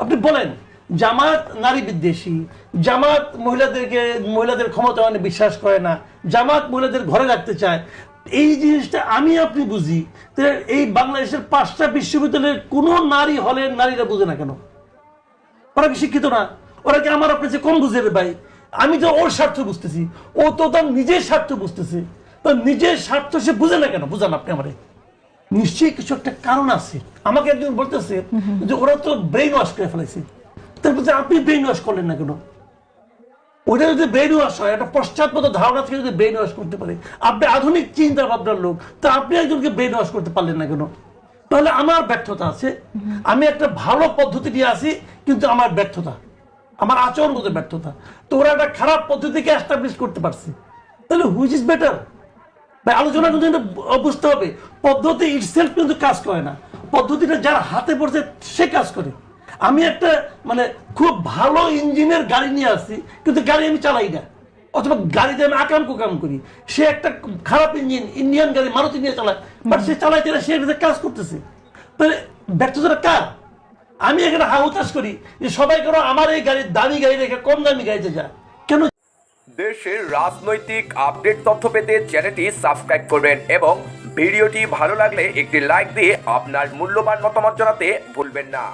আপনি বলেন জামাত নারী বিদ্বেষী, জামাত মহিলাদের ক্ষমতায়নে বিশ্বাস করে না, জামাত মহিলাদের ঘরে রাখতে চায়, এই জিনিসটা আমি আপনি বুঝি। এই বাংলাদেশের 5টা বিশ্ববিদ্যালয়ের কোন নারী হলে নারীরা বুঝে না কেন? ওরা কি শিক্ষিত না? ওরা কি আমার আপনার চেয়ে কম বুঝে রে ভাই? আমি তো ওর স্বার্থ বুঝতেছি, ও তো তার নিজের স্বার্থ বুঝতেছে, তার নিজের স্বার্থ সে বুঝে না কেন? বুঝান আপনি আমারে। নিশ্চয়ই কিছু একটা কারণ আছে। আমাকে একজন বলতেছে যে ওরা তো ব্রেইন ওয়াশ করে ফেলেছে। তারপর আপনি ব্রেইন ওয়াশ করলেন না কেন? ওইটা যদি ব্রেইন ওয়াশ হয়, একটা পশ্চাৎপদ ধারণা থেকে যদি ব্রেইন ওয়াশ করতে পারে, আপনি আধুনিক চিন্তা ভাবনার লোক, তা আপনি একজনকে ব্রেইন ওয়াশ করতে পারলেন না কেন? তাহলে আমার ব্যর্থতা আছে। আমি একটা ভালো পদ্ধতি নিয়ে আসি, কিন্তু আমার ব্যর্থতা, আমার আচরণগত ব্যর্থতা। তো ওরা একটা খারাপ পদ্ধতিকে এস্টাবলিশ করতে পারছে। তাহলে হুইচ ইজ বেটার? ভাই আলোচনা কিন্তু বুঝতে হবে, পদ্ধতি ইটসেলফ কিন্তু কাজ করে না, পদ্ধতিটা যার হাতে পড়ছে সে কাজ করে। আমি একটা মানে খুব ভালো ইঞ্জিনের গাড়ি নিয়ে আসছি, কিন্তু গাড়ি আমি চালাই না, অথবা গাড়িতে আমি আকাম কুকাম করি। সে একটা খারাপ ইঞ্জিন ইন্ডিয়ান গাড়ি মারুতি নিয়ে চালায়, বাট সে চালাইতে না, সে কাজ করতেছে। তাহলে ব্যর্থতাটা কার? আমি এখানে হাহুতাশ করি যে সবাই কেন আমার এই গাড়ির দামি গাড়ি রেখে কম দামি গাড়িতে যায় কেন? দেশের রাজনৈতিক আপডেট তথ্য পেতে চ্যানেলটি সাবস্ক্রাইব করবেন এবং ভিডিওটি ভালো লাগলে একটি লাইক দিয়ে আপনার মূল্যবান মতামত জানাতে ভুলবেন না।